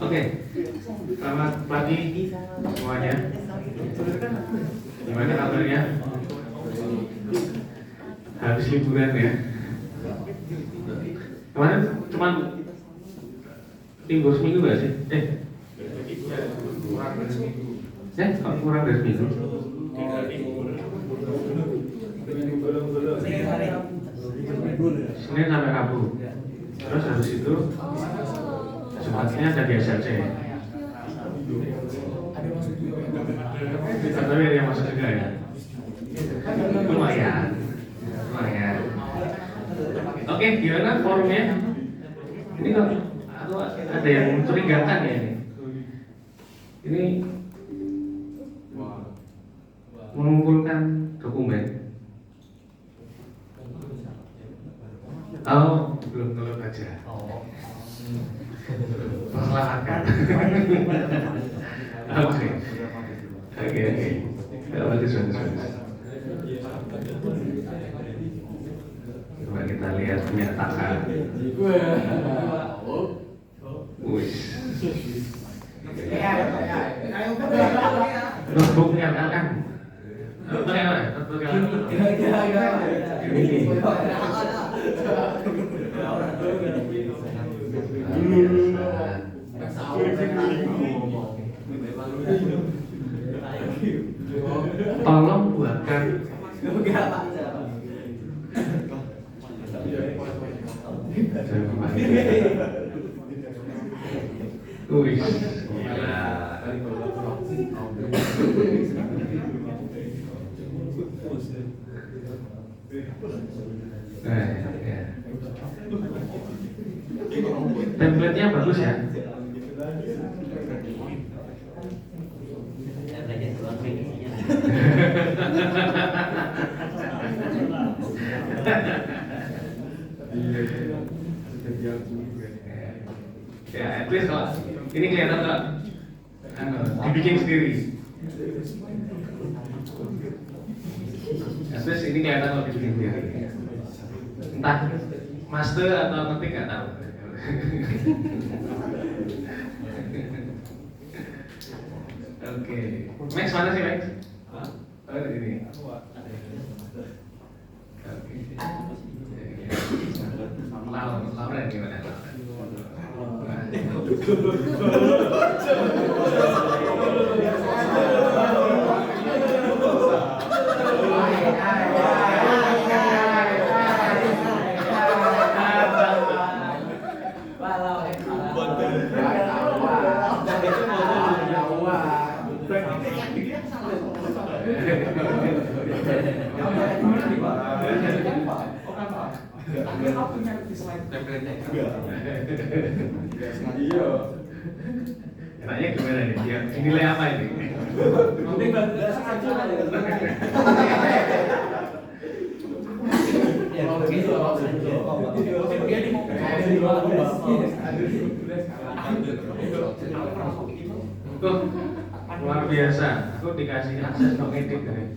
Oke, selamat pagi semuanya. Gimana kabarnya? Habis liburan ya? Kemarin cuma libur seminggu gak sih? Kurang dari seminggu. Senin sampai Rabu. Terus habis itu Jumatnya ada di SLC. Tapi ada yang masuk juga ya. Lumayan. Oke, gimana forumnya? Ini kok aku ada yang mencurigakan ya ini. Ini mengumpulkan dokumen. Oh, belum aja. Masalahkan. Oke. Bagus. Coba kita lihat menyatakan. Wih. Notebooknya kan? Tolong buatkan template-nya bagus ya. Ya, at least kalau ini kelihatan nggak dibikin sendiri. At least ini kelihatan kalau dibikin sendiri. Entah master atau ngetik nggak tahu. Oke, Max mana sih Max? Oh ini. Laura gimana? Enaknya gimana nih? Ya, nilai apa ini? Luar biasa, aku dikasih akses untuk edit nih.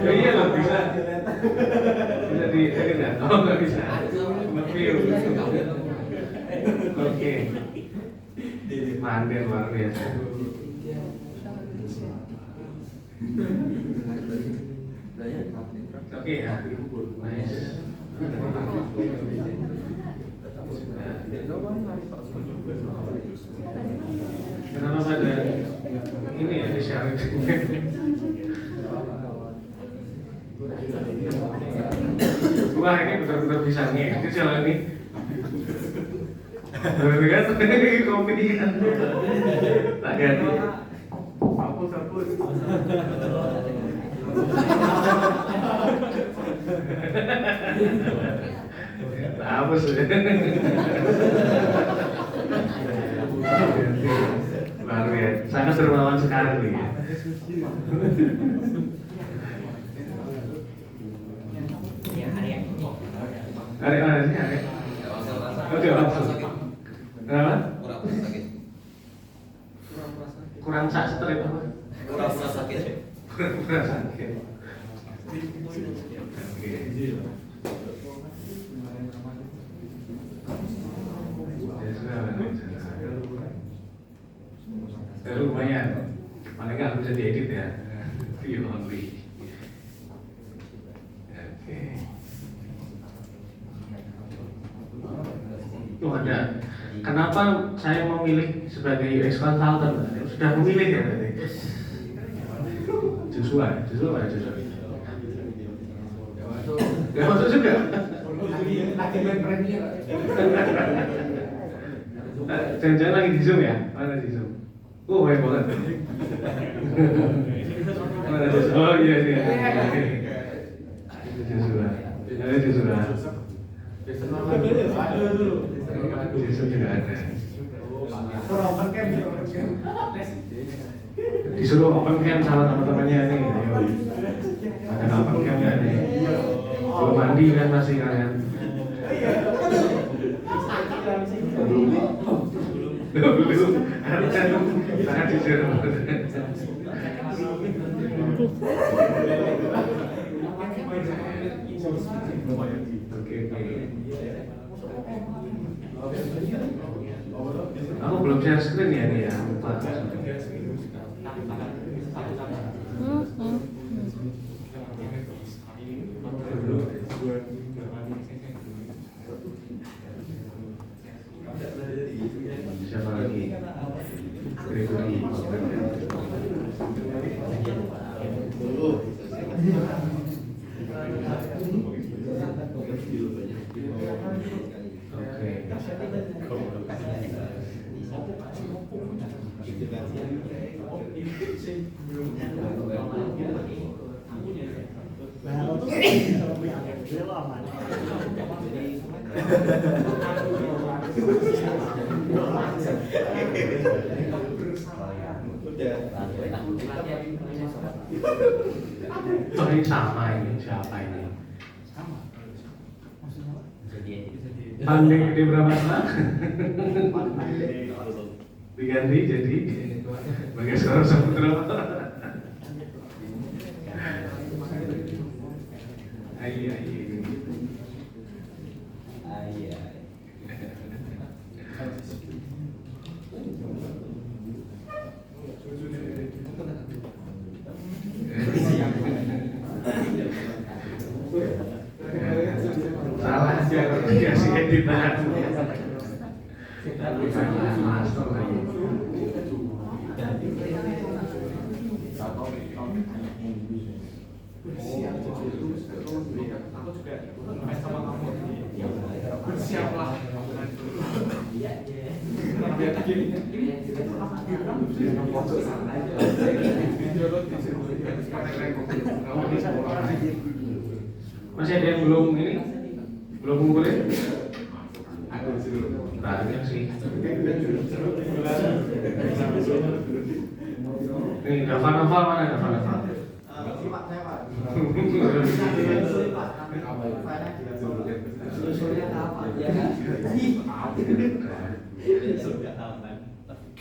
Iya loh, bisa di edit ya? Oh nggak bisa. Review. Oke. Mandiri luar biasa. Oke ya. Nice. Kenapa pada ini ya di share? Wah ini benar-benar bisa ngedit jalan ini. Berarti kan kopi kan? Tak ganti. Hapus. Hapus. Baru ya, sangat dermawan sekali ya. Arek mana sih Arek? Oke, langsung. Kenapa? Kurang sastra itu. Kurang sakit. Oh ada. Kenapa saya memilih sebagai UX consultant? Sudah memilih ya berarti. Joshua. Gak masuk juga. Lagi main premier. Jangan-jangan lagi di Zoom ya? Mana di Zoom? Baik banget. Mana di Zoom? Oh iya. Joshua. Joshua juga ada. Disuruh open cam sama teman-temannya nih. Ayo. Ada open camnya nih. Belum mandi kan masih kalian? Belum. Sangat jujur. Oke. Aku belum share screen ya nih ya. Siapa lagi? Gregory. Ini sama ini, siapa ini? Pandai gede berapa nak? Diganti jadi Bagaswara Saputro. Ai. Salah aja dikasih editan. Bersiaplah. Masih ada yang belum ini? Belum ngumpulin? Banyak sih. Nih, Dava mana Dava?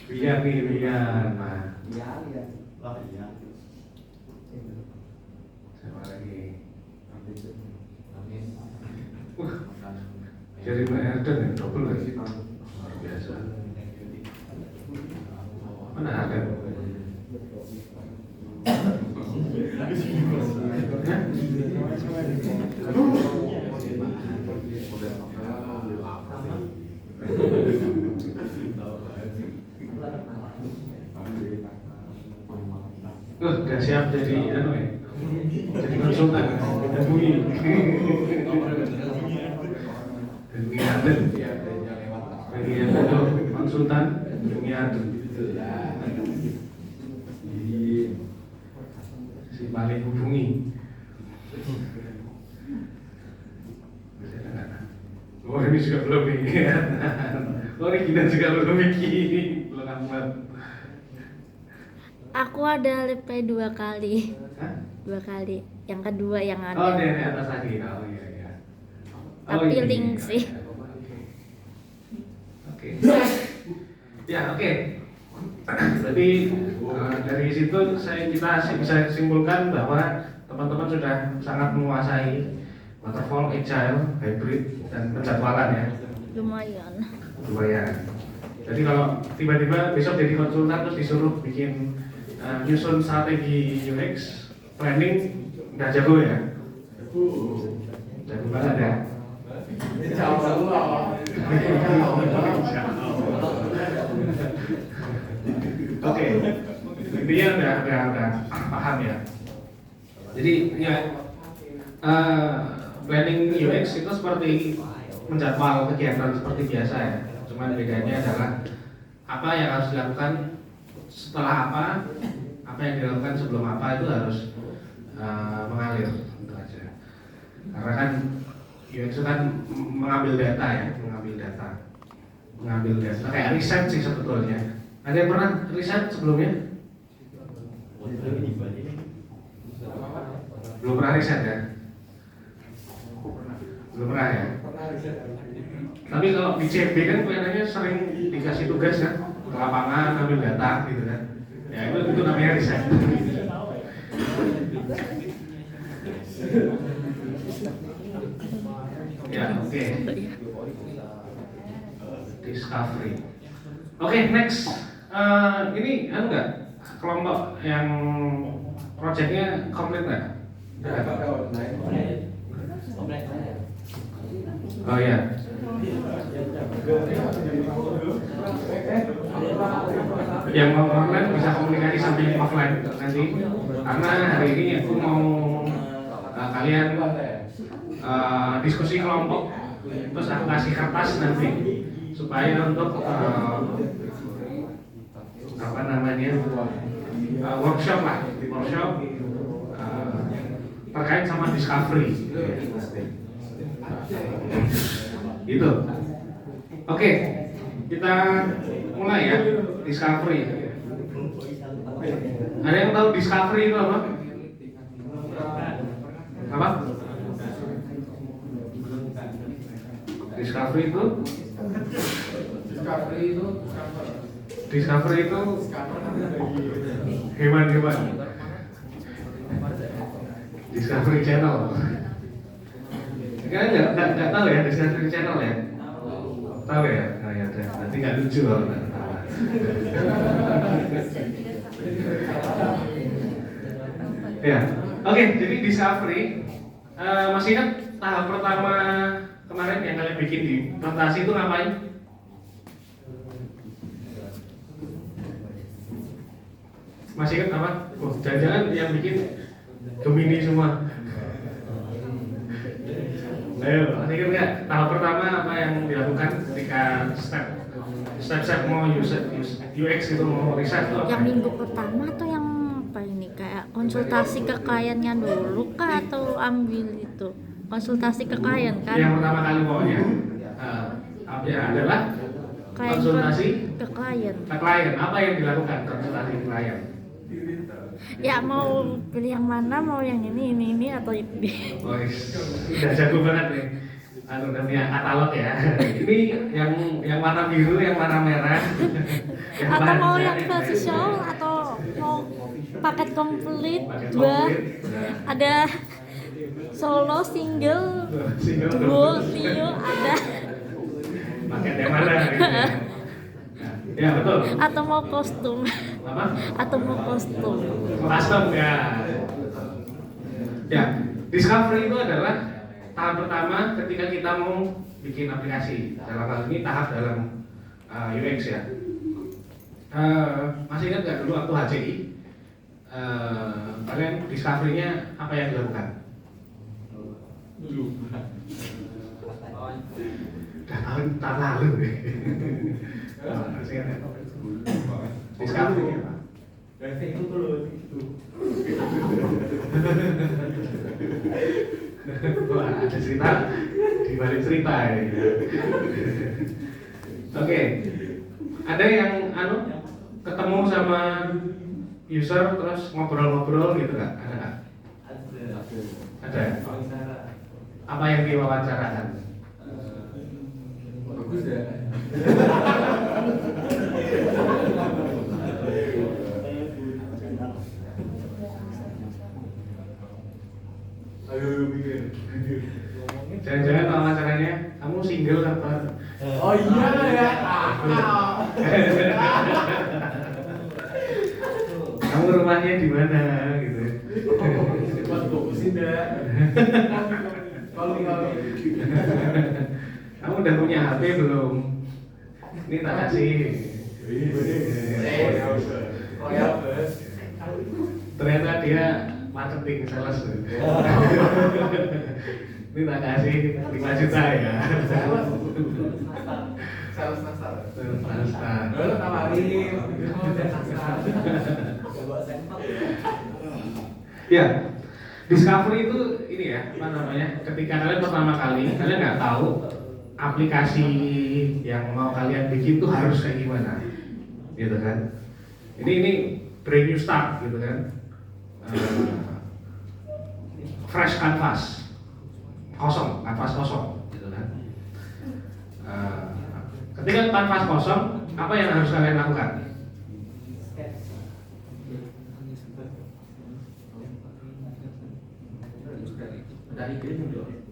Biar nah. Siapa lagi? Jadi Mbak Erden ya, double lagi. Luar biasa. Mana ada? Udah siap jadi jadi konsultan, hubungi. Hubungi Aden. Bagi yang butuh konsultan, hubungi Aden. Si paling hubungi. Oh ini juga belum mikir. Oh ini kita juga belum mikir. Belum amat. Aku ada reply 2 kali. Hah? 2 kali. Yang kedua yang ada. Oh di atas lagi. Oh iya. Tapi ini. link sih. Oke. Ya oke. Jadi dari situ kita bisa simpulkan bahwa teman-teman sudah sangat menguasai waterfall, agile, hybrid, dan penjadwalan ya. Lumayan. Jadi kalau tiba-tiba besok jadi konsultan terus disuruh bikin nyusun strategi UX planning, nggak jago ya? Jago banget ya. Insya Allah. Oke, intinya udah paham ya. Jadi ya planning UX itu seperti menjadwal kegiatan seperti biasa ya. Cuman bedanya adalah apa yang harus dilakukan setelah apa yang dilakukan sebelum apa itu harus mengalir gitu aja. Karena kan UX itu kan mengambil data ya, mengambil data kayak riset sih sebetulnya. Ada yang pernah riset sebelumnya? Belum pernah riset ya? Belum pernah ya? Tapi kalau di CB kan kelihatannya sering dikasih tugas kan, ke lapangan ambil data gitu kan. Ya itu namanya riset. Ya oke. Discovery. Oke, next. Ini enggak kelompok yang projectnya komplit nggak? Oh ya. Yang mau online bisa komunikasi sambil offline nanti. Karena hari ini aku mau kalian diskusi kelompok. Terus aku kasih kertas nanti supaya untuk workshop terkait sama discovery gitu. Oke, kita mulai ya discovery. Ada yang tahu discovery itu apa? Apa? Discovery itu hewan-hewan. Discovery Channel. Kalian nggak tahu ya Discovery Channel ya? Tahu ya? Nah, ya nanti nggak lucu kalau nggak tahu. Ya, oke. Jadi Discovery masih ingat tahap pertama kemarin yang kalian bikin di presentasi itu ngapain? Masih ingat apa? Oh, jangan-jangan yang bikin Gemini semua. Ayo, masih ingat nggak? Tahap pertama apa yang dilakukan ketika step mau UX itu mau riset tuh? Yang minggu pertama atau yang apa ini? Kayak konsultasi ke kliennya dulu kah atau ambil itu? Konsultasi ke klien kan? Yang pertama kali pokoknya ya adalah konsultasi ke klien. Ke klien, apa yang dilakukan konsultasi ke klien? Ya mau pilih yang mana, mau yang ini atau ini. Oh, udah jago banget nih. Namanya katalog ya. Ini yang warna biru, yang warna merah. Atau mau yang versi show atau mau paket komplit dua. Ada solo, single, duo, trio, ada. Paket yang mana? Gitu. Ya betul. Atau mau kostum. Apa? Atau mau kostum. Custom ya. Ya, discovery itu adalah tahap pertama ketika kita mau bikin aplikasi. Dalam hal ini tahap dalam UX ya. Masih ingat nggak dulu waktu HCI? Kalian discovery-nya apa yang dilakukan? Udah tahun lalu. Masih ingat? Discovery apa? Wah, ada cerita di balik cerita ini. Oke. Ada yang ketemu sama user terus ngobrol-ngobrol gitu nggak? Ada nggak? Ada. Apa yang diwawancarakan? Bagus ya. Ayo mikir. Jangan-jangan wawancaranya kamu single apa? Oh iya ya. Kamu rumahnya di mana gitu? Cepat fokusin dah. Kalau udah punya HP belum? Ini tak kasih. Ternyata dia marketing sales. Ini tak kasih 5 juta ya. Sales nastar. Nastar. Lalu tawarin. Ya, discovery itu ini ya, apa namanya? Ketika kalian pertama kali, kalian nggak tahu aplikasi yang mau kalian bikin tuh harus kayak gimana, gitu kan? Ini brand new start, gitu kan? Fresh canvas, canvas kosong, gitu kan? Ketika canvas kosong, apa yang harus kalian lakukan?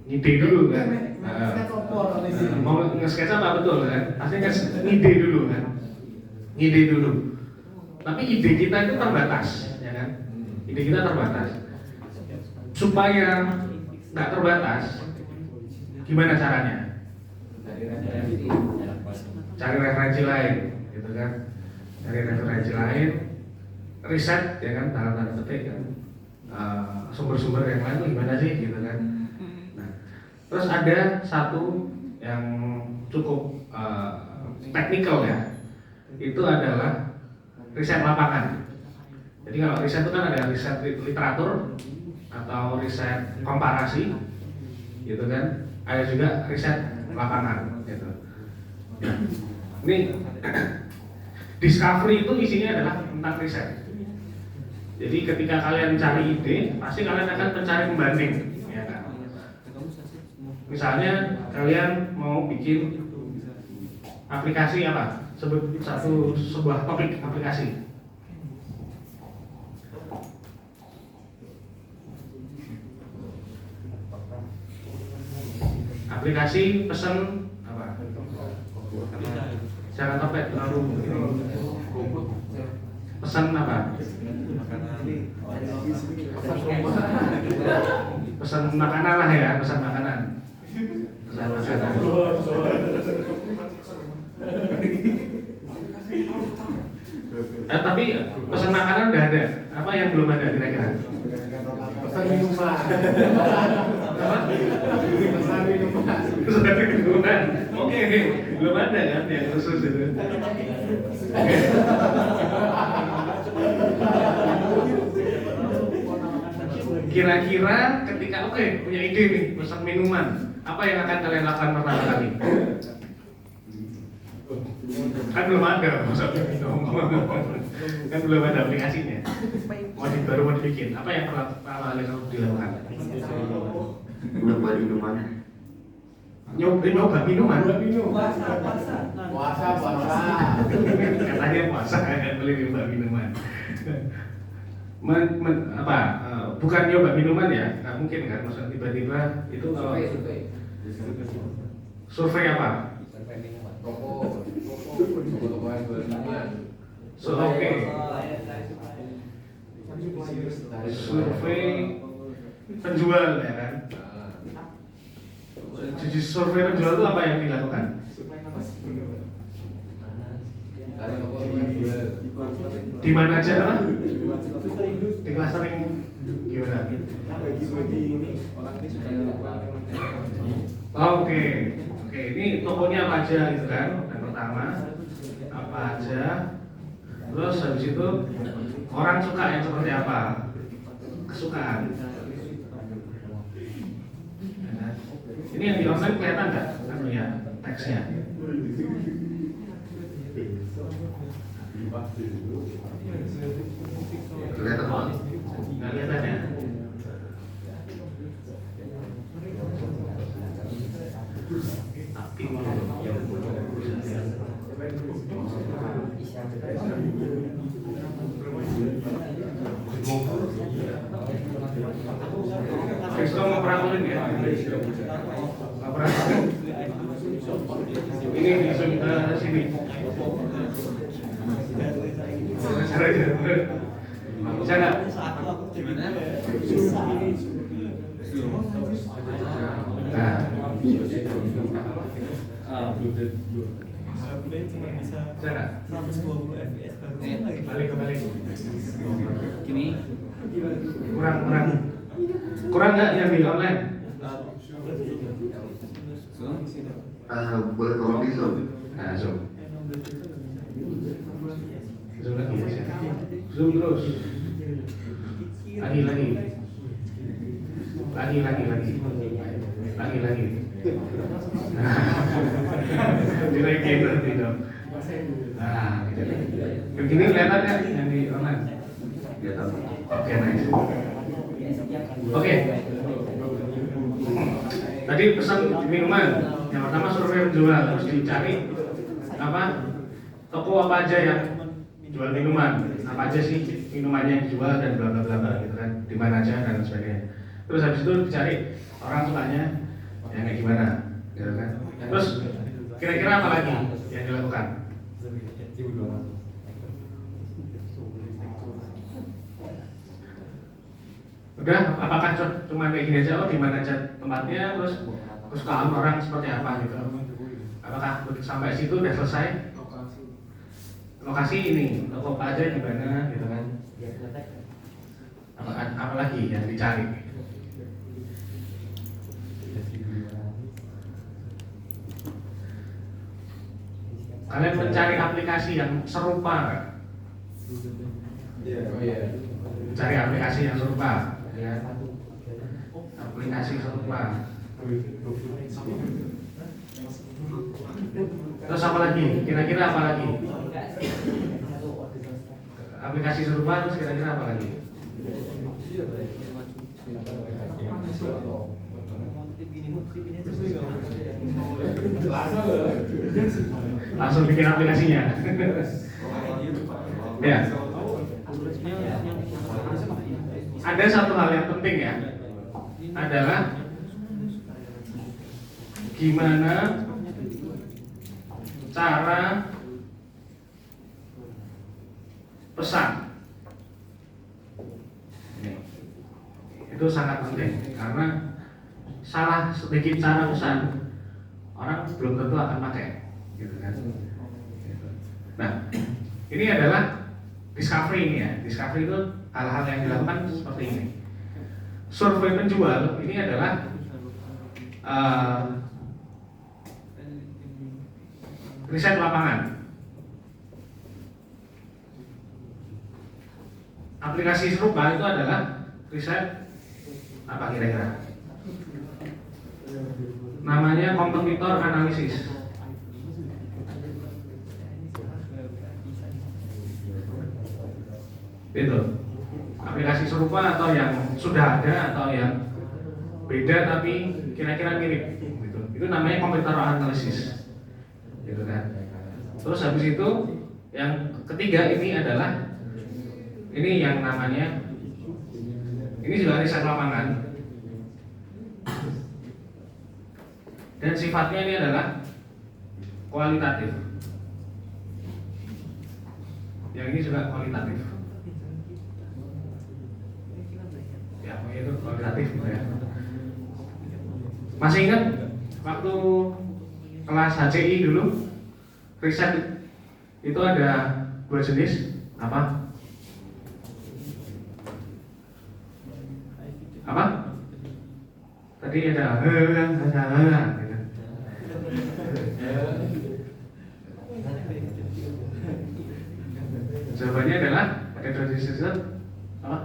Ngide dulu kan? Mau nge-sketch apa betul kan? Pasti ngide dulu kan? Ngide dulu. Tapi ide kita itu terbatas, ya kan? Ide kita terbatas. Supaya nggak terbatas, gimana caranya? Cari referensi lain, gitu kan? Cari referensi lain, riset, ya kan? Dalam tanda petik kan? Sumber-sumber yang lain tuh gimana sih, gitu kan? Nah, terus ada satu yang cukup teknikal ya, itu adalah riset lapangan. Jadi kalau riset itu kan ada riset literatur atau riset komparasi, gitu kan? Ada juga riset lapangan, gitu. Nah, ini discovery itu isinya adalah tentang riset. Jadi ketika kalian cari ide, pasti kalian akan mencari pembanding, ya kan? Misalnya kalian mau bikin aplikasi apa? Sebut sebuah topik aplikasi. Aplikasi pesan apa? Jangan topet terlalu pesan apa? Pesan makanan lah ya, pesan makanan. Pesan makanan. Tapi pesan makanan udah ada. Apa yang belum ada kira-kira? Pesan minuman. Apa? Pesan minuman. Pesan minuman. Oke, belum ada kan yang khusus itu. Kira-kira ketika punya ide nih pesan minuman, apa yang akan kalian lakukan pertama kali? Kan belum ada pesan minum, kan belum ada aplikasinya. Baru mau dibikin, apa yang pertama kali harus dilakukan? Nyoba minuman. Nyoba minuman. Puasa. Katanya puasa kan boleh nyoba minuman. Bukan nyoba minuman ya, nggak mungkin kan, maksudnya tiba-tiba itu kalau survei apa? Oke. Survei penjual ya kan? Jadi survei penjual itu apa yang dilakukan? Di mana aja lah? Di clustering gimana? Oke, ini tokonya apa aja gitu kan? Yang pertama apa aja? Terus habis itu orang suka yang seperti apa? Kesukaan. Ini yang di online kelihatan nggak? Ya, teksnya. Kelihatan banget. Nggak kelihatan ya? Tapi Kristo mau perangkulin ya? Mau perangkulin? Ini di sini. Bisa nggak? Nah, cuma bisa Saya 120 fps baru balik. Gini. Kurang nggak yang di online? Boleh tolong di Zoom? Nah, zoom lagi ya. Zoom terus. Lagi. Nah, dinaikin nanti dong. Nah, gitu. Begini kelihatan kan yang di online? Kelihatan. Oke, nice. Oke. Tadi pesan minuman. Yang pertama survei penjual, harus dicari apa? Toko apa aja yang jual minuman, apa aja sih minumannya yang dijual dan bla bla bla bla gitu kan, di mana aja dan sebagainya. Terus habis itu dicari orang sukanya yang kayak gimana, gitu kan. Terus kira-kira apa lagi yang dilakukan? Udah, apakah cuma kayak gini aja, oh di mana aja tempatnya, terus kesukaan orang seperti apa gitu. Apakah sampai situ udah selesai? Lokasi ini, toko apa aja di mana gitu kan. Apa lagi yang dicari? Kalian mencari aplikasi yang serupa nggak? Cari aplikasi yang serupa, ya. Aplikasi serupa. Terus apa lagi? Kira-kira apa lagi? Aplikasi serupa terus kira-kira apa lagi? Langsung bikin aplikasinya. Ya. Ada satu hal yang penting ya, adalah gimana cara pesan. Itu sangat penting karena salah sedikit cara pesan orang belum tentu akan pakai, gitu kan. Nah, ini adalah discovery ini ya. Discovery itu hal-hal yang dilakukan seperti ini. Survei penjual ini adalah riset lapangan. Aplikasi serupa itu adalah riset apa kira-kira? Namanya kompetitor analisis. Itu aplikasi serupa atau yang sudah ada atau yang beda tapi kira-kira mirip gitu. Itu namanya kompetitor analisis, gitu kan. Terus habis itu yang ketiga ini adalah ini yang namanya, ini juga riset lapangan dan sifatnya ini adalah kualitatif. Yang ini juga kualitatif. Ya, itu kualitatif ya. Masih ingat waktu kelas HCI dulu riset itu ada dua jenis apa? Apa? Tadi ada gitu. Jawabannya adalah ada dua jenis riset apa?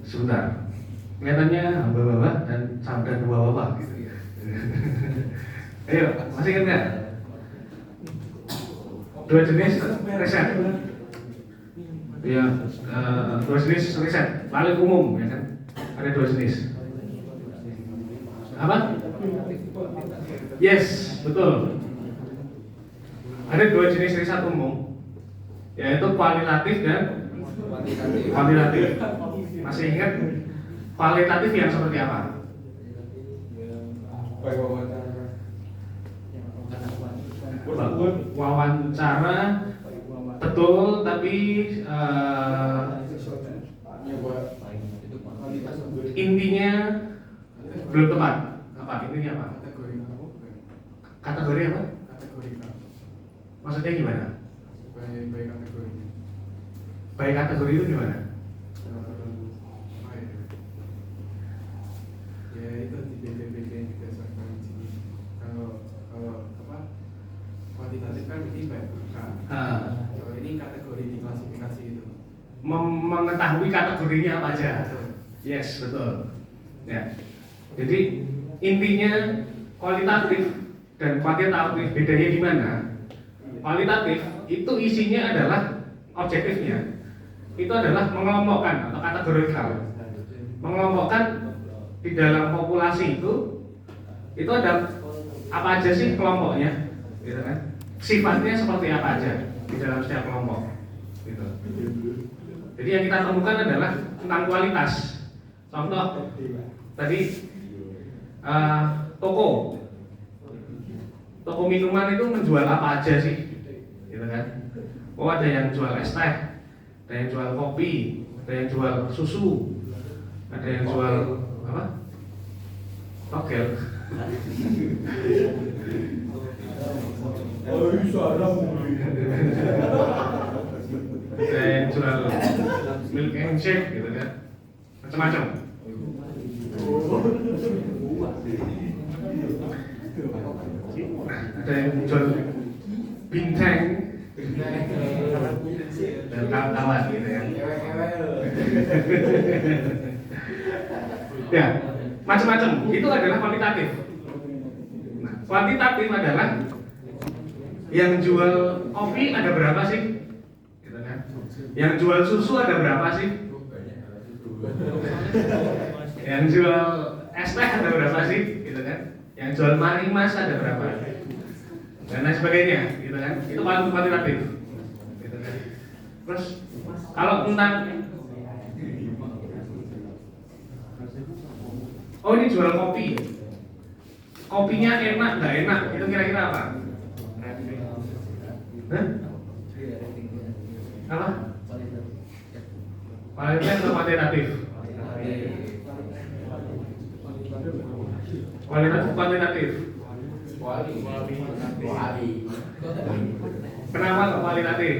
Sebentar. Kelihatannya hamba-hamba dan sampai dua bapak gitu. Ayo, masih ingat nggak? Dua jenis riset. Ya, dua jenis riset paling umum ya kan. Ada dua jenis. Apa? Yes, betul. Ada dua jenis riset umum, yaitu kualitatif dan kuantitatif. Masih ingat kualitatif yang seperti apa? Wawancara betul tapi intinya belum tepat. Apa Intinya apa? Kategori kamu bukan? Kategori apa? Kategori kamu. Maksudnya gimana? Baik kategorinya. Baik kategori itu gimana? Apa ya? Ya itu di BPBD yang didasarkan di sini. Kalau apa? Kuantitatif kan ini baik bukan. Kalau ini kategori diklasifikasi itu. Mengetahui kategorinya apa aja. Yes, betul. Ya. Jadi intinya kualitatif dan kuantitatif bedanya di mana? Kualitatif itu isinya adalah objektifnya. Itu adalah mengelompokkan atau kategorikal. Mengelompokkan di dalam populasi itu ada apa aja sih kelompoknya, gitu kan? Sifatnya seperti apa aja di dalam setiap kelompok, gitu. Jadi yang kita temukan adalah tentang kualitas. Contoh tadi toko minuman itu menjual apa aja sih, gitu kan? Oh, ada yang jual es teh, ada yang jual kopi, ada yang jual susu, ada yang jual apa? Togel. Ada yang jual milk and shake, gitu kan? Macam-macam. Ada yang jual bintang dan kawan-kawan, gitu ya. Ya, macam-macam. Itu adalah kualitatif. Nah, kuantitatif adalah yang jual kopi ada berapa sih? Gitu kan? Yang jual susu ada berapa sih? Yang jual es teh ada berapa sih? Gitu kan? Yang jual marimas ada berapa? Dan lain sebagainya, gitu kan? Itu kuantitatif. Gitu kan? Terus kalau tentang oh, ini jual kopi. Kopinya enak nggak enak? Itu kira-kira apa? Hah? Apa? Kualitatif atau kuantitatif? Kualitatif, kuantitatif. Kenapa kok kualitatif?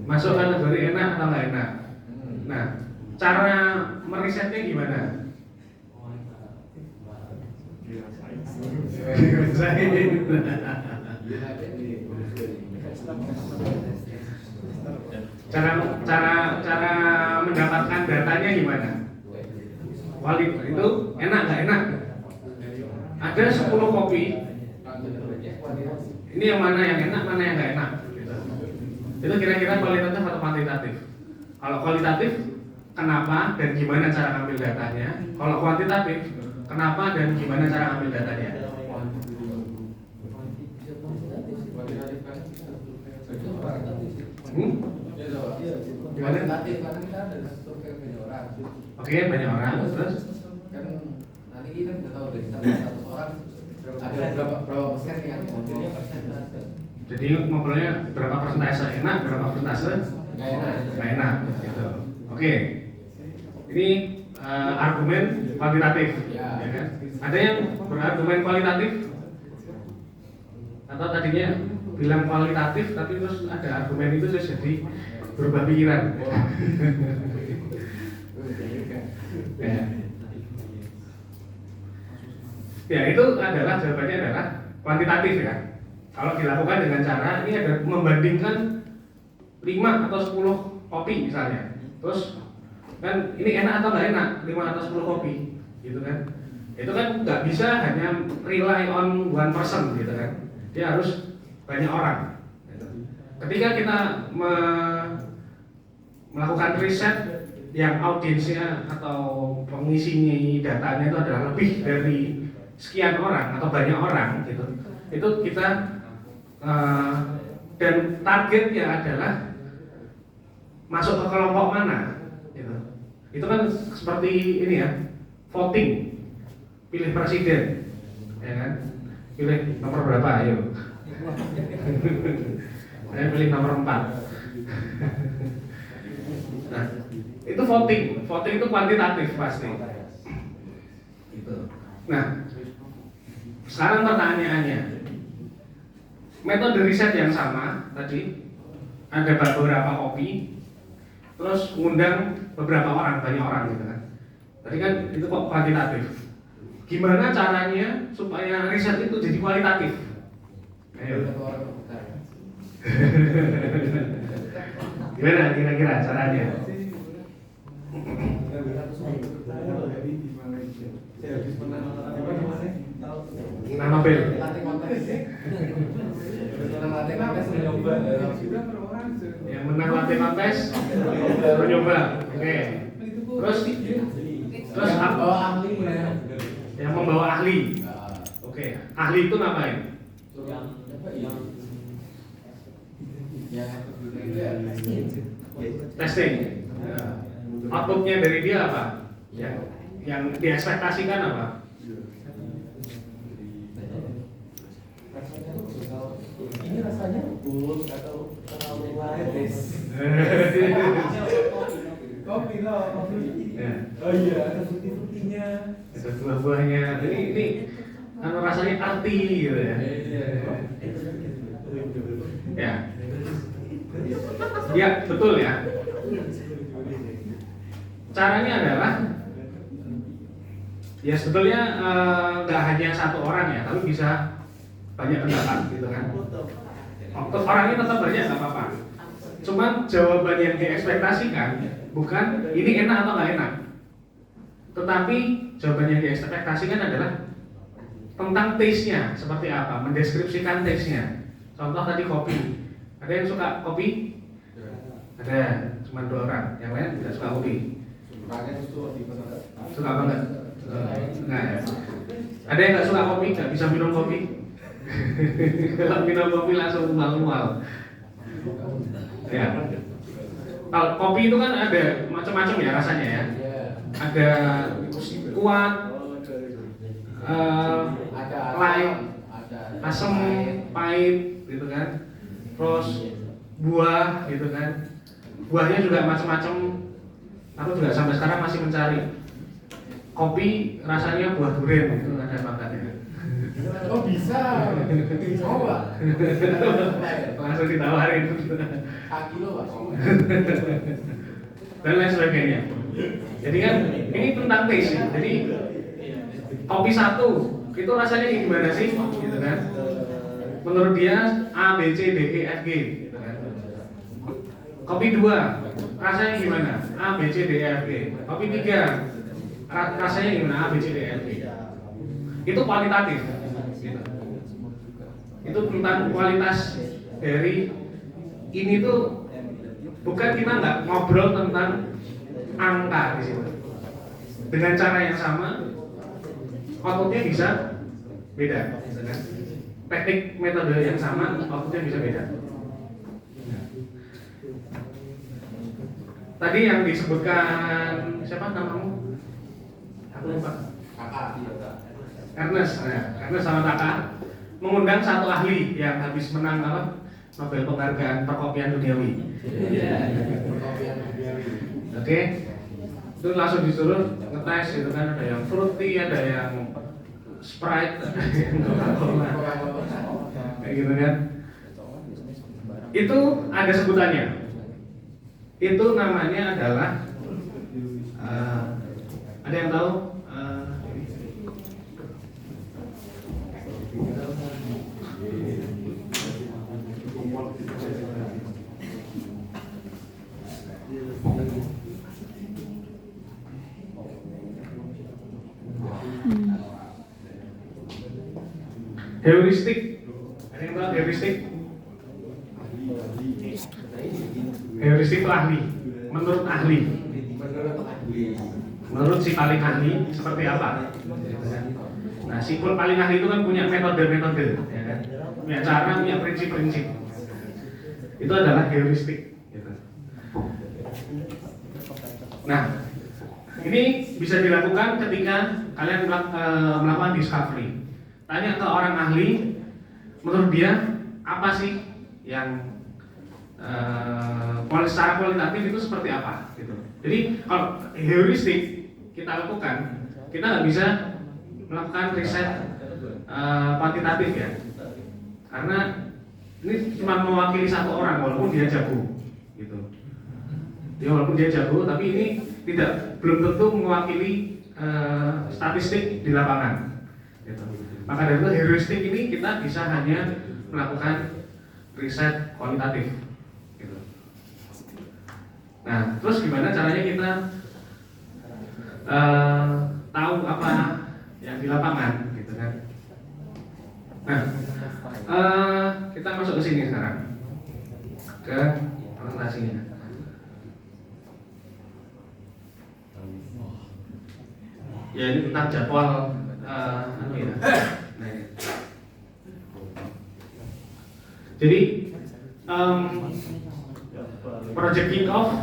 Masuk kategori enak atau nggak enak? Nah, cara merisetnya gimana? Cara mendapatkan datanya gimana? Kualitas itu enak nggak enak? Ada 10 kopi. Ini yang mana yang enak, mana yang nggak enak? Itu kira-kira kualitatif atau kuantitatif? Kalau kualitatif, kenapa dan gimana cara ngambil datanya? Kalau kuantitatif, kenapa dan gimana cara ngambil datanya? Gimana? Oke, banyak orang. Terus? Kan nanti kita nggak tahu dari 100 orang ada berapa persen yang mobilnya persentase. Jadi ngobrolnya berapa persentase enak, berapa persentase nggak enak, gitu. Oke, ini argumen kuantitatif, ya kan? Ada yang berargumen kualitatif atau tadinya bilang kualitatif tapi terus ada argumen itu terus jadi berubah pikiran. Ya. Ya, itu adalah jawabannya adalah kuantitatif ya. Kalau dilakukan dengan cara ini ada membandingkan 5 atau 10 kopi misalnya. Terus kan ini enak atau nggak enak 5 atau 10 kopi gitu kan. Itu kan nggak bisa hanya rely on one person gitu kan. Dia harus banyak orang gitu. Ketika kita melakukan riset yang audiensnya atau pengisinya datanya itu adalah lebih dari sekian orang atau banyak orang gitu, itu kita dan targetnya adalah masuk ke kelompok mana gitu. Itu kan seperti ini ya, voting, pilih presiden ya kan, pilih nomor berapa ayo. Saya pilih nomor 4. Nah, itu voting itu kuantitatif pasti. Gitu. Nah, sekarang pertanyaannya, metode riset yang sama tadi, ada beberapa kopi, terus ngundang beberapa orang, banyak orang gitu kan. Tadi kan itu kok kuantitatif. Gimana caranya supaya riset itu jadi kualitatif? Ayo. Gimana kira-kira caranya? Nobel. Yang menang latih kontes baru nyoba. Oke. Terus apa? Yang membawa ahli. Oke. Ahli itu ngapain? Testing. Outputnya dari dia apa? Yang diekspektasikan apa? Ini rasanya good atau terlalu manis? Kopi loh, kopi. Oh iya, ada fruity-fruitynya. Ada buah-buahnya. Ini rasanya arti gitu ya. Ya. Ya, betul ya. Caranya adalah ya sebetulnya nggak hanya satu orang ya, tapi bisa banyak pendapat gitu kan. Orangnya tetap banyak nggak apa-apa. Cuman jawaban yang diekspektasikan bukan ini enak atau nggak enak, tetapi jawaban yang diekspektasikan adalah tentang taste-nya seperti apa, mendeskripsikan taste-nya. Contoh tadi kopi. Ada yang suka kopi? Ada, cuma 2 orang. Yang lain tidak suka kopi. Suka banget. Nah, ya. Ada yang nggak suka kopi, nggak bisa minum kopi. Kalau minum kopi langsung mual-mual. Ya. Kalau kopi itu kan ada macam-macam ya rasanya ya. Ada kuat, light, asam, pahit, gitu kan. Terus buah, gitu kan. Buahnya juga macam-macam. Aku juga sampai sekarang masih mencari kopi rasanya buah durian itu ada pakatnya. Oh bisa, coba. Langsung ditawarin. Kilo Pak. Dan lain sebagainya. Jadi kan ini tentang taste. Jadi kopi satu itu rasanya gimana sih? Gitu kan? Menurut dia A, B, C, D, E, F, G. Gitu kan? Kopi 2 rasanya gimana? A, B, C, D, E, F, G. Kopi 3 rasanya gimana? A, B, C, D, E, F, G. Itu kualitatif. Gitu. Itu tentang kualitas dari ini tuh, bukan kita nggak ngobrol tentang angka di situ. Dengan cara yang sama, outputnya bisa beda. Kan? Teknik metode yang sama, outputnya bisa beda. Tadi yang disebutkan siapa namamu? Aku lupa. Ernest, Ernest sama Taka mengundang satu ahli yang habis menang apa? Nobel penghargaan perkopian duniawi. Oke. Itu langsung disuruh ngetes gitu kan, ada yang fruity, ada yang Sprite, ada yang Coca-Cola. Kayak gitu kan. Itu ada sebutannya. Itu namanya adalah ada yang tahu? Heuristik. Ada yang tahu heuristik? Heuristik itu ahli. Menurut ahli. Menurut si paling ahli seperti apa? Nah, si paling ahli itu kan punya metode-metode, ya kan? Punya cara, punya prinsip-prinsip. Itu adalah heuristik. Nah, ini bisa dilakukan ketika kalian melakukan discovery. Tanya ke orang ahli, menurut dia apa sih yang secara kualitatif itu seperti apa gitu. Jadi kalau heuristik kita lakukan, kita nggak bisa melakukan riset kuantitatif ya, karena ini cuma mewakili satu orang walaupun dia jago gitu. Dia walaupun dia jago, tapi ini belum tentu mewakili statistik di lapangan gitu. Maka dari itu heuristik ini kita bisa hanya melakukan riset kualitatif gitu. Nah, terus gimana caranya kita tahu apa yang di lapangan gitu kan? Nah, kita masuk ke sini sekarang, ke presentasinya. Ya ini tentang jadwal anu ya. Nah, ini. Jadi project kick off,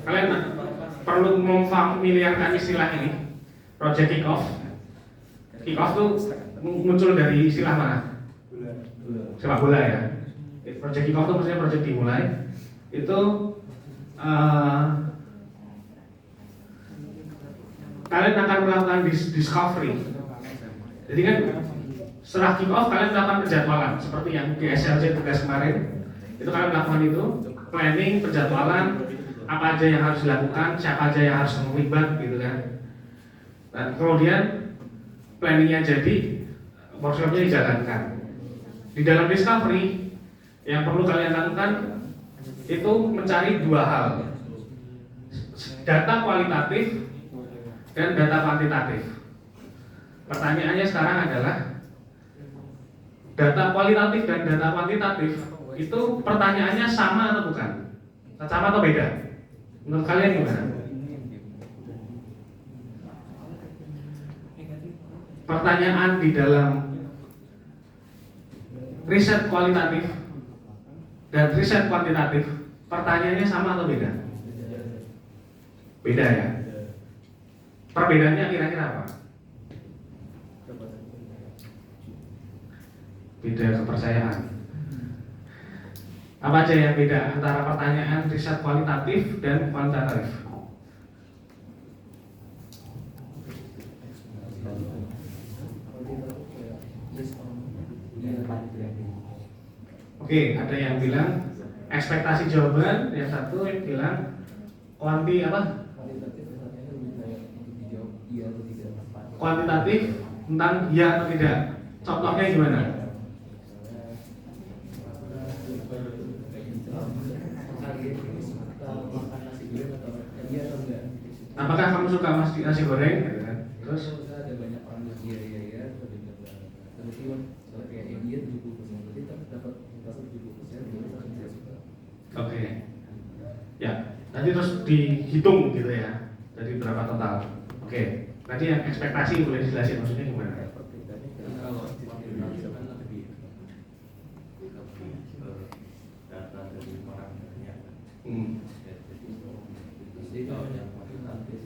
kalian perlu memfamiliarkan istilah ini. Project kick off. Kick off tuh muncul dari istilah mana? Sepak bola ya. Project kick off tuh maksudnya project dimulai. Itu kalian akan melakukan discovery. Jadi kan setelah kick off kalian melakukan penjadwalan seperti yang di SLC tugas kemarin. Itu kalian melakukan itu, planning, penjadwalan, apa aja yang harus dilakukan, siapa aja yang harus terlibat gitu kan. Dan kemudian planningnya jadi, workshopnya dijalankan. Di dalam discovery yang perlu kalian lakukan itu mencari dua hal, data kualitatif dan data kuantitatif. Pertanyaannya sekarang adalah data kualitatif dan data kuantitatif itu pertanyaannya sama atau bukan? Sama atau beda? Menurut kalian gimana? Pertanyaan di dalam riset kualitatif dan riset kuantitatif, pertanyaannya sama atau beda? Beda ya? Perbedaannya kira-kira apa? Beda kepercayaan. Apa aja yang beda antara pertanyaan riset kualitatif dan kuantitatif? Oke, ada yang bilang ekspektasi jawaban, yang satu yang bilang kuanti apa? Kuantitatif tentang iya atau tidak. Contohnya gimana? Apakah kamu suka nasi goreng? Gitu kan? Terus ada banyak orang yang iya tapi yang dia 70% berarti dapat 70%. oke. Ya, nanti terus dihitung gitu ya. Dari berapa total. Oke. Nanti yang ekspektasi boleh dijelasin maksudnya gimana? Kalau kan lebih data dari orang banyak. Jadi kalau yang kuantitatif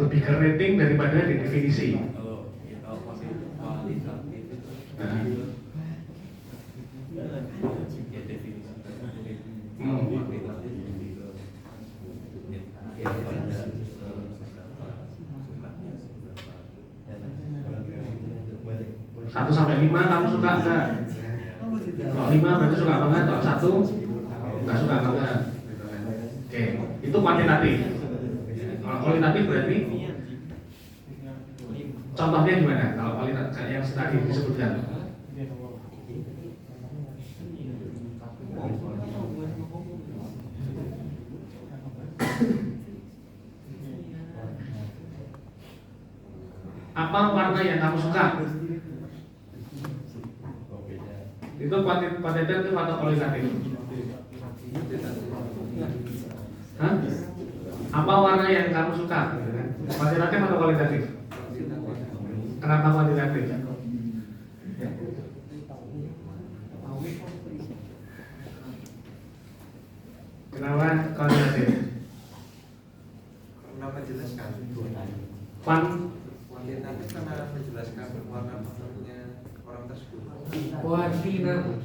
lebih ke rating daripada di definisi. Kalau kualitatif ya definisi kuantitatif lebih ke Satu sampai 5 kamu suka enggak? Kalau 5 berarti suka banget, kalau 1 enggak suka banget. Oke, itu kuantitatif. Kalau kualitatif berarti contohnya gimana? Kalau kualitatif yang tadi disebutkan. Apa warna yang kamu suka? Itu kuantitatif atau kualitatif? Hah? Apa warna yang kamu suka? Kuantitatif atau kualitatif? Kenapa kuantitatif? Kenapa kuantitatif? Kenapa menjelaskan? Kuantitatif karena menjelaskan warna bentuknya orang tersebut. Kuantitatif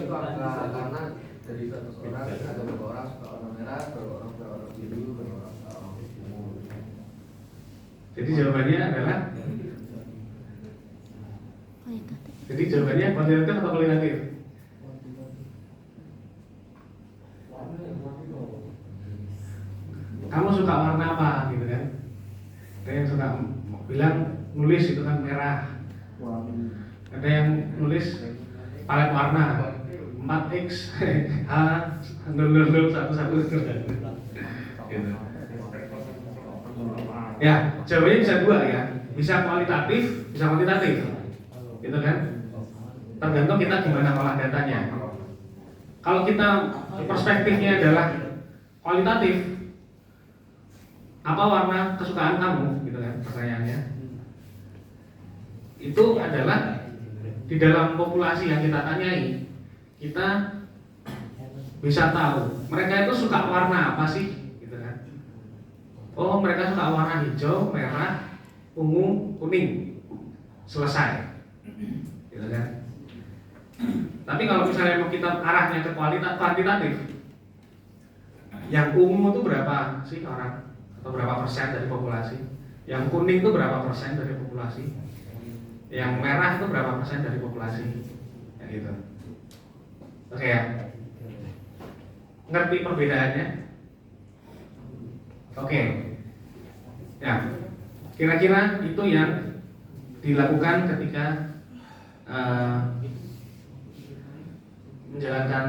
karena dari 100 orang ada berapa orang suka warna merah, berapa orang suka warna biru, berapa orang suka warna ungu. Jadi jawabannya adalah kuantitatif atau kualitatif? Kamu suka warna apa gitu kan? Ada yang suka bilang nulis itu kan merah. Ada yang nulis palet warna 4X H 0011 gitu. Ya, jawabannya bisa dua ya. Bisa kualitatif, bisa kuantitatif. Gitu kan? Tergantung kita gimana olah datanya. Kalau kita perspektifnya adalah kualitatif, apa warna kesukaan kamu gitu kan pertanyaannya. Itu adalah di dalam populasi yang kita tanyai, kita bisa tahu mereka itu suka warna apa sih gitu kan. Oh, mereka suka warna hijau, merah, ungu, kuning. Selesai. Gitu kan. Tapi kalau misalnya mau kita arahnya ke kuantitatif, yang ungu itu berapa sih orang? Atau berapa persen dari populasi? Yang kuning itu berapa persen dari populasi? Yang merah itu berapa persen dari populasi? Ya gitu. Oke ya. Ngerti perbedaannya? Oke. Ya. Kira-kira itu yang dilakukan ketika menjalankan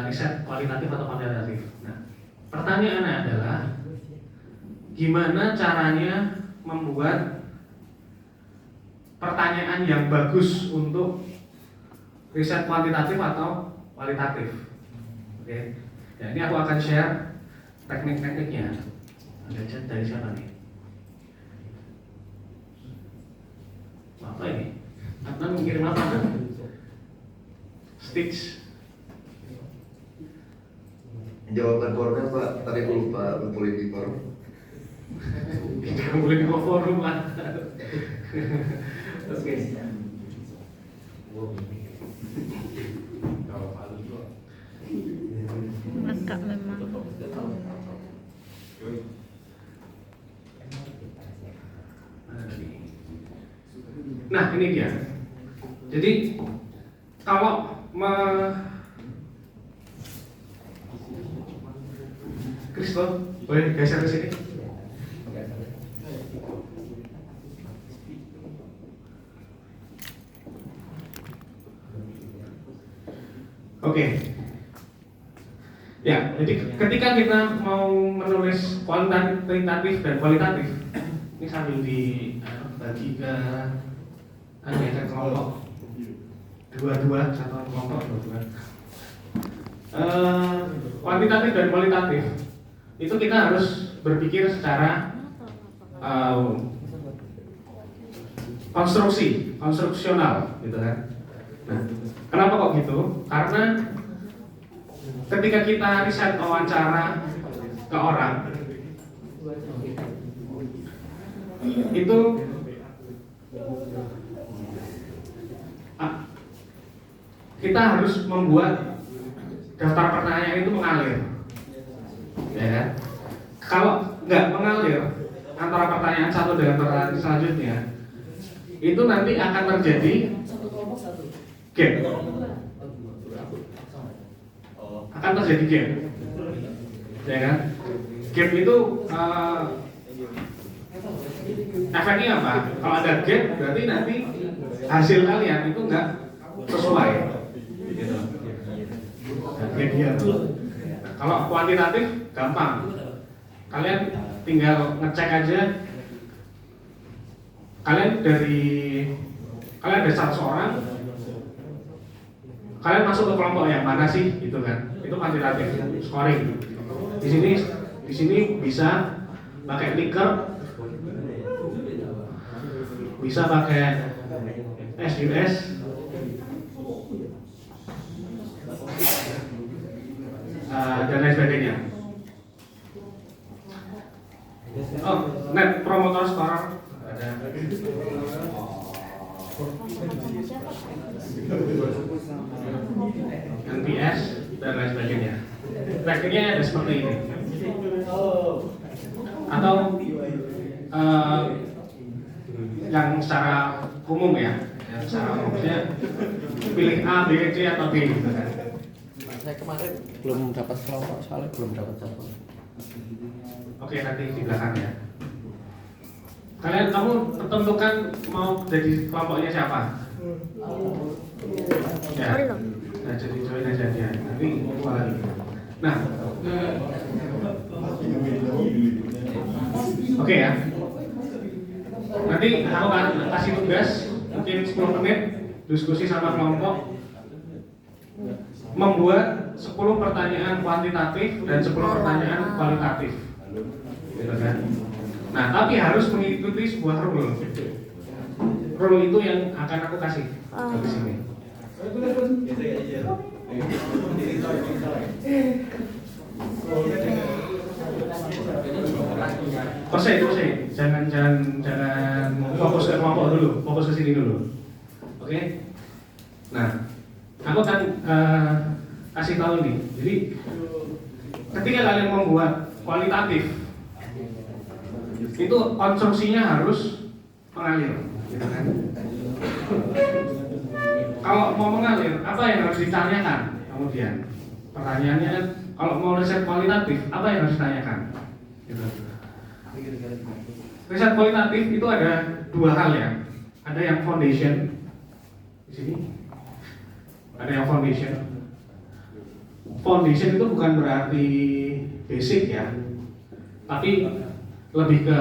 riset kualitatif atau kuantitatif. Nah, pertanyaannya adalah gimana caranya membuat pertanyaan yang bagus untuk riset kuantitatif atau kualitatif. Oke. Ya, ini aku akan share teknik-tekniknya. Ada chat dari siapa nih? Apa ini? Adnan mengirim apa? Stitch. Jawaban korban Pak, tadi aku lupa ngumpulin di forum. Kita boleh ke forum lah. Oke. Enggak memang. Nah, ini dia. Jadi kalau Kristo, boleh geser ke sini? Oke. Ya, jadi ketika kita mau menulis kuantitatif dan kualitatif, ini sambil dibagi ke kelompok dua, satu kelompok dua. Kuantitatif dan kualitatif itu kita harus berpikir secara konstruksional, gitu kan? Nah, kenapa kok gitu? Karena ketika kita riset wawancara ke orang, itu kita harus membuat daftar pertanyaan itu mengalir, ya kan? Kalau nggak mengalir antara pertanyaan satu dengan pertanyaan selanjutnya, itu nanti akan terjadi gap. Akan terjadi gap, ya kan? Gap itu efeknya apa? Kalau ada gap, berarti nanti hasil kalian itu nggak sesuai. Gitu. Kalau kuantitatif gampang, kalian tinggal ngecek aja. Kalian ada 100 orang, kalian masuk ke kelompok yang mana sih, gitu kan? Itu kuantitatif scoring. Di sini bisa pakai Likert, bisa pakai SUS, dan lain sebagainya. Oh, Net Promoter Score ada. NPS dan lain sebagainya. Praktiknya ada seperti ini. Atau yang secara umum ya, yang secara umumnya pilih A, B, C atau D gitu kan. Saya kemarin belum dapat kelompok, soalnya belum dapat cabang. Oke, nanti di belakang ya. Kamu tentukan mau jadi kelompoknya siapa? Ya. Belum. Nah, jadi join aja dia. Nanti apa lagi? Nah, oke ya. Nanti aku akan kasih tugas mungkin 10 menit diskusi sama kelompok membuat 10 pertanyaan kuantitatif dan 10 pertanyaan kualitatif. Gitu kan? Nah, tapi harus mengikuti sebuah rule. Rule itu yang akan aku kasih di sini. Kose, jangan fokus ke kelompok dulu, fokus ke sini dulu. Oke? Nah, aku akan kasih tahu nih. Jadi, ketika kalian membuat kualitatif, itu konstruksinya harus mengalir, gitu kan? Kalau mau mengalir, apa yang harus ditanyakan? Kemudian pertanyaannya, kalau mau riset kualitatif, apa yang harus ditanyakan? Gitu. Riset kualitatif itu ada dua hal ya. Ada yang foundation di sini, ada yang foundation. Foundation itu bukan berarti basic ya, tapi lebih ke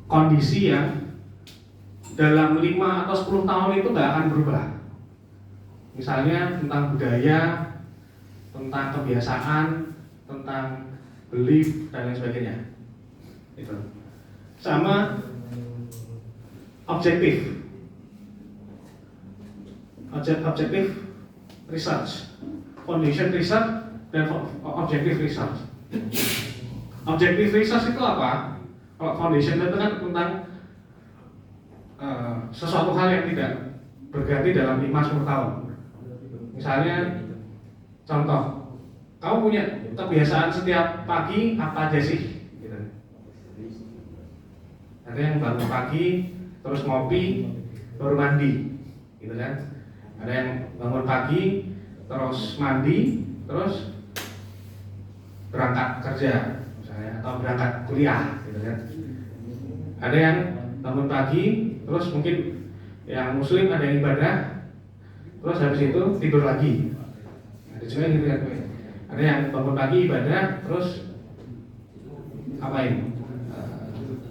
kondisi yang dalam 5 atau 10 tahun itu nggak akan berubah. Misalnya tentang budaya, tentang kebiasaan, tentang belief dan lain sebagainya. Itu. Sama objektif. Objektif research, foundation research dan objektif research. Objektif research itu apa? Kalau foundation itu kan tentang sesuatu hal yang tidak berganti dalam 5-10 tahun. Misalnya, contoh, kamu punya kebiasaan setiap pagi apa aja sih? Gitu. Ada yang bangun pagi, terus ngopi, baru mandi, gitu kan? Ada yang bangun pagi, terus mandi, terus berangkat kerja, misalnya, atau berangkat kuliah, gitu kan? Ada yang bangun pagi, terus mungkin yang muslim ada yang ibadah, terus habis itu tidur lagi. Ada juga yang gitu kan? Ada yang bangun pagi ibadah, terus apain?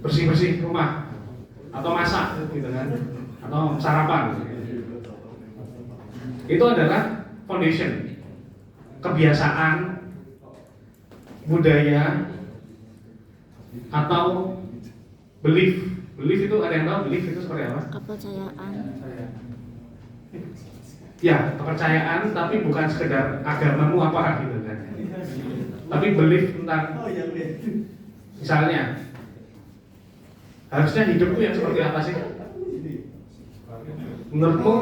Bersih-bersih rumah, atau masak, gitu kan? Atau sarapan. Itu adalah foundation, kebiasaan, budaya, atau belief. Belief itu ada yang tahu belief itu seperti apa? Kepercayaan. Ya, kepercayaan tapi bukan sekedar agamamu apa gitu kan. Tapi belief tentang, misalnya, harusnya hidupku yang seperti apa sih? Menurutmu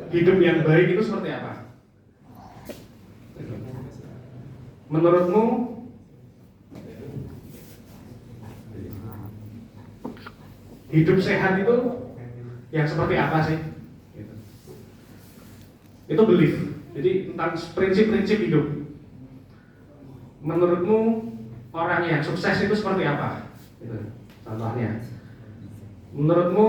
hidup yang baik itu seperti apa? Menurutmu hidup sehat itu yang seperti apa sih? Gitu. Itu belief. Jadi tentang prinsip-prinsip hidup. Menurutmu orang yang sukses itu seperti apa? Gitu. Contohnya, menurutmu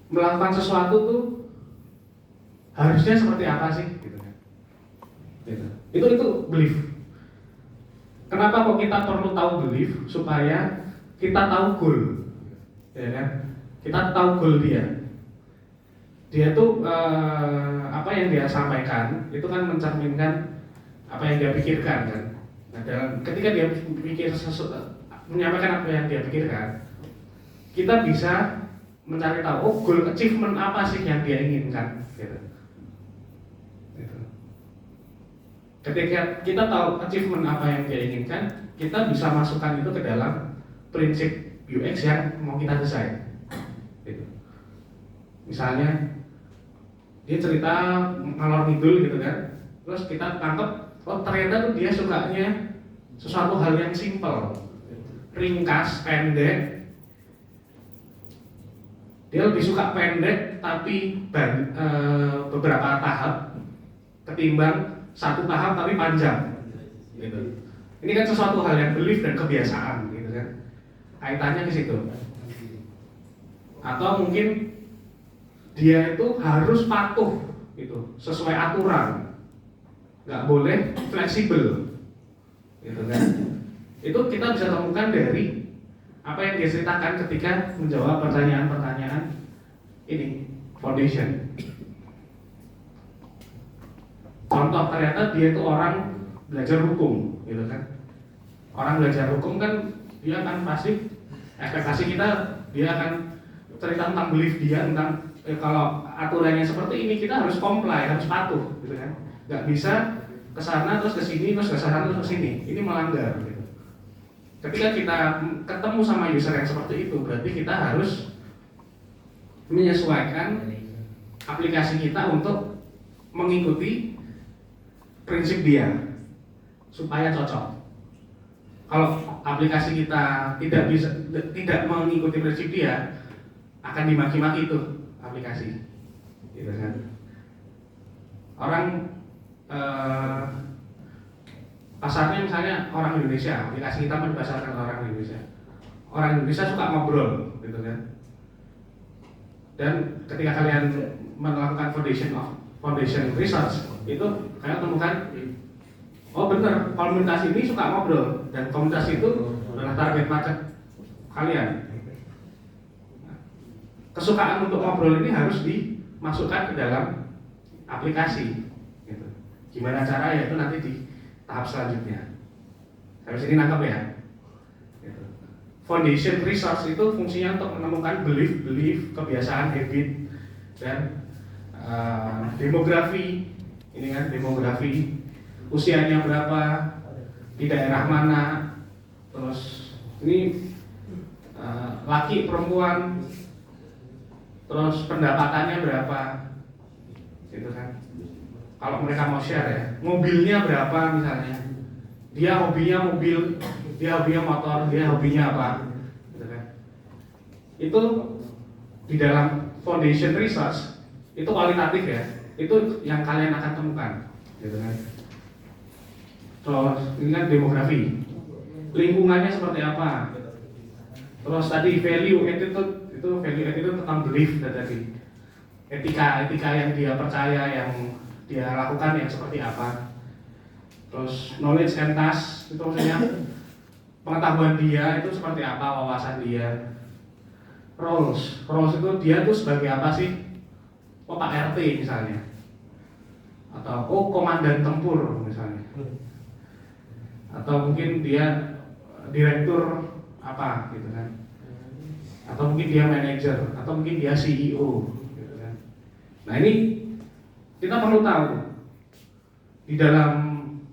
melakukan sesuatu tuh harusnya seperti apa sih? Gitu. Gitu. Itu belief. Kenapa kok kita perlu tahu belief? Supaya kita tahu goal, ya kan? Kita tahu goal dia. Dia tuh apa yang dia sampaikan itu kan mencerminkan apa yang dia pikirkan kan. Nah, ketika dia menyampaikan apa yang dia pikirkan, kita bisa mencari tahu, oh goal achievement apa sih yang dia inginkan, gitu. Ketika kita tahu achievement apa yang dia inginkan, kita bisa masukkan itu ke dalam prinsip UX yang mau kita desain. Gitu. Misalnya dia cerita ngalor ngidul gitu kan, terus kita tangkap, oh ternyata tuh dia sukanya sesuatu hal yang simple, ringkas, pendek. Dia lebih suka pendek tapi beberapa tahap ketimbang satu tahap tapi panjang. Gitu. Ini kan sesuatu hal yang belief dan kebiasaan, gitu kan? Kaitannya ke situ. Atau mungkin dia itu harus patuh, gitu, sesuai aturan, nggak boleh fleksibel, gitu kan? Itu kita bisa temukan dari apa yang dia ceritakan ketika menjawab pertanyaan-pertanyaan ini, foundation. Contoh, ternyata dia itu orang belajar hukum, gitu kan? Orang belajar hukum kan dia akan pasti ekspektasi kita, dia akan cerita tentang belief dia tentang kalau aturannya seperti ini kita harus comply, harus patuh, gitu kan? Nggak bisa kesana terus kesini terus kesana terus kesini, ini melanggar. Gitu. Ketika kita ketemu sama user yang seperti itu, berarti kita harus menyesuaikan aplikasi kita untuk mengikuti prinsip dia supaya cocok. Kalau aplikasi kita tidak mengikuti prinsip dia, akan dimaki-maki itu aplikasi, gitu kan? Orang pasarnya misalnya orang Indonesia, aplikasi kita berdasarkan orang Indonesia. Orang Indonesia suka ngobrol, gitu kan? Dan ketika kalian melakukan foundation research, itu kalian temukan, oh benar, komunitas ini suka ngobrol dan komunitas itu adalah target market kalian. Kesukaan untuk ngobrol ini harus dimasukkan ke dalam aplikasi. Gitu. Gimana cara ya itu nanti di tahap selanjutnya. Sampai sini nangkap ya. Gitu. Foundation research itu fungsinya untuk menemukan belief, kebiasaan, habit, dan demografi. Ini kan demografi, usianya berapa, di daerah mana, terus ini laki perempuan, terus pendapatannya berapa, gitu kan? Kalau mereka mau share ya, mobilnya berapa misalnya, dia hobinya mobil, dia hobinya motor, dia hobinya apa, gitu kan? Itu di dalam foundation research itu kualitatif ya, itu yang kalian akan temukan, gitu kan? Terus ini kan demografi, lingkungannya seperti apa, terus tadi value attitude. Itu value attitude tentang belief tadi, etika yang dia percaya, yang dia lakukan yang seperti apa. Terus knowledge and task itu maksudnya pengetahuan dia itu seperti apa, wawasan dia. Roles itu dia tuh sebagai apa sih? Oh Pak RT misalnya, atau oh komandan tempur misalnya, atau mungkin dia direktur apa gitu kan, atau mungkin dia manajer, atau mungkin dia CEO, gitu kan. Nah ini kita perlu tahu di dalam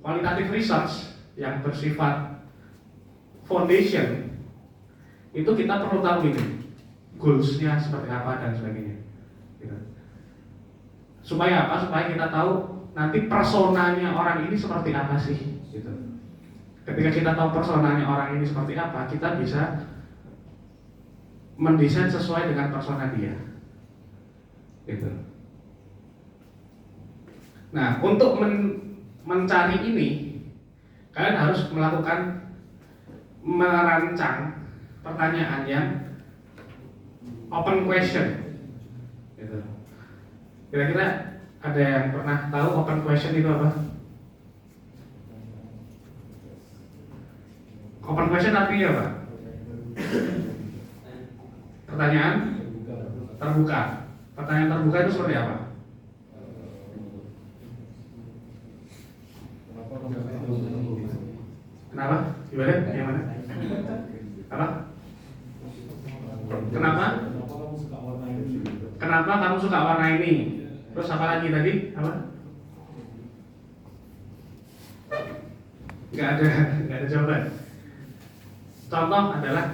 qualitative research yang bersifat foundation itu kita perlu tahu ini goals-nya seperti apa dan sebagainya. Gitu. Supaya apa? Supaya kita tahu nanti personanya orang ini seperti apa sih. Gitu. Ketika kita tahu personanya orang ini seperti apa, kita bisa mendesain sesuai dengan persona dia, gitu. Nah, untuk mencari ini, kalian harus merancang pertanyaan yang open question, gitu. Kira-kira ada yang pernah tahu open question itu apa? Open question artinya apa? Pertanyaan terbuka. Pertanyaan terbuka itu seperti apa? Kenapa? Gimana? Yang mana? Apa? Kenapa? Kenapa kamu suka warna ini? Terus apa lagi tadi? Apa? nggak ada jawaban. Contoh adalah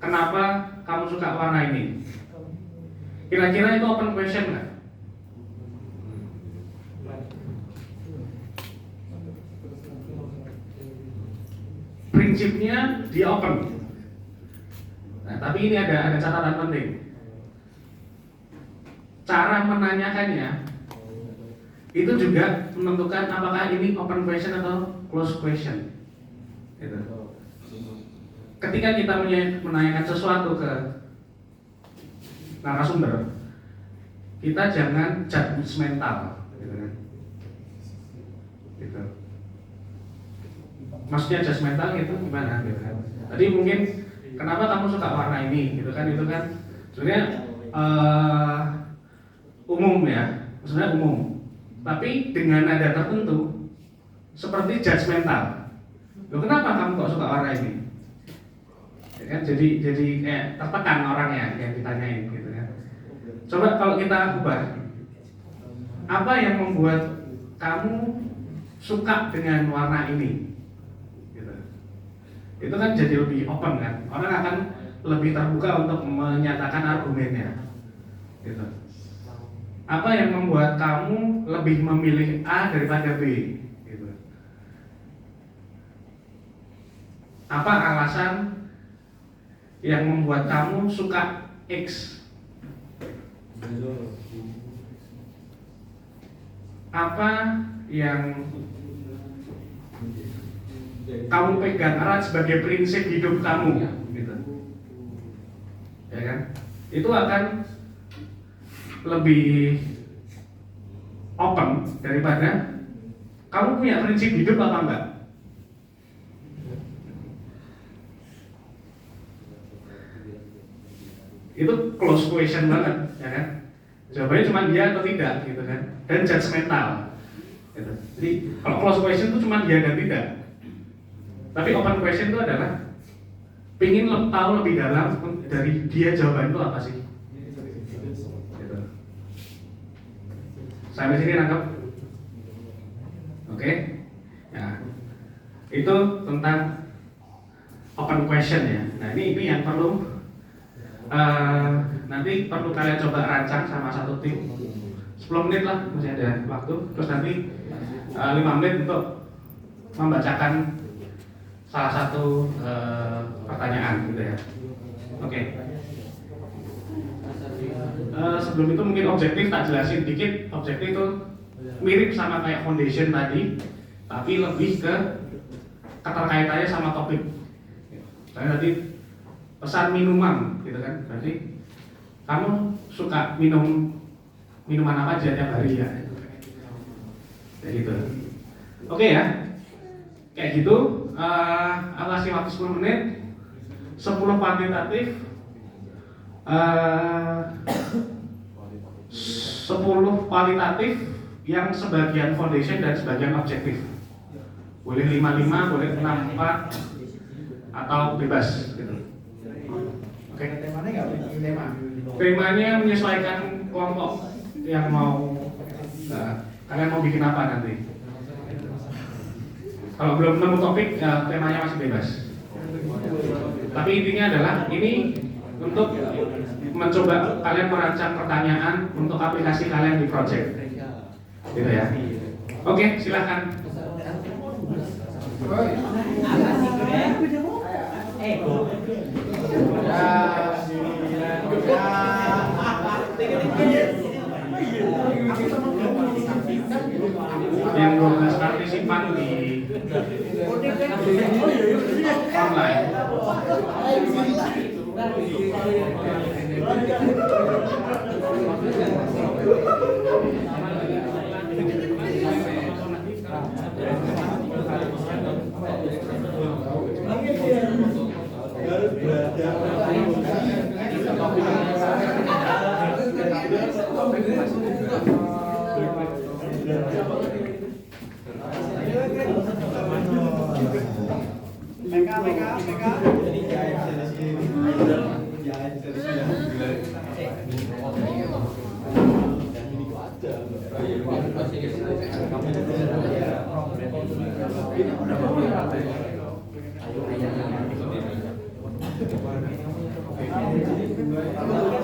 kenapa kamu suka warna ini? Kira-kira itu open question nggak? Prinsipnya dia open. Nah, tapi ini ada catatan penting. Cara menanyakannya itu juga menentukan apakah ini open question atau close question. Gitu. Ketika kita menanyakan sesuatu ke narasumber, kita jangan judgmental, gitu kan? Gitu. Maksudnya judgmental itu gimana? Gitu kan? Tadi mungkin kenapa kamu suka warna ini, gitu kan? Itu kan sebenarnya umum ya, sebenarnya umum. Tapi dengan nada tertentu, seperti judgmental. Loh, kenapa kamu kok suka warna ini? Ya kan? Jadi kayak tertekan orangnya yang ditanyain, gitu kan? Coba kalau kita ubah, apa yang membuat kamu suka dengan warna ini? Gitu. Itu kan jadi lebih open kan? Orang akan lebih terbuka untuk menyatakan argumennya. Gitu. Apa yang membuat kamu lebih memilih A daripada B? Gitu. Apa alasan yang membuat kamu suka X? Apa yang kamu pegang erat sebagai prinsip hidup kamu? Gitu. Ya kan? Itu akan lebih open daripada kamu punya prinsip hidup apa enggak. Itu close question banget, ya kan? Jawabannya cuma dia atau tidak, gitu kan? Dan judgmental. Gitu. Jadi kalau close question itu cuma dia dan tidak. Tapi open question itu adalah pingin tahu lebih dalam dari dia jawaban itu apa sih? Gitu. Sampai sini nangkep? Oke? Ya. Itu tentang open question ya. Nah ini yang perlu nanti perlu kalian coba rancang sama satu tim 10 menit lah, masih ada waktu. Terus nanti 5 menit untuk membacakan salah satu pertanyaan gitu ya. Oke. Sebelum itu mungkin objektif tak jelasin dikit. Objektif itu mirip sama kayak foundation tadi, tapi lebih ke keterkaitannya sama topik. Saya tadi pesan minuman, gitu kan? Berarti kamu suka minuman apa aja tiap hari ya? Kayak gitu. Oke ya, kayak gitu. Aku kasih waktu 10 menit, 10 kuantitatif, 10 kualitatif yang sebagian foundation dan sebagian objektif. Boleh 5-5, boleh 6-4, atau bebas gitu. Oke. Temanya nggak bikin tema. Temanya menyesuaikan kelompok yang mau. Kalian mau bikin apa nanti? Kalau belum nemu topik, ya, temanya masih bebas. Tapi intinya adalah ini untuk mencoba kalian merancang pertanyaan untuk aplikasi kalian di project. Gitu ya. Oke, silakan. Yang 12 partisipan di online. Jadi dua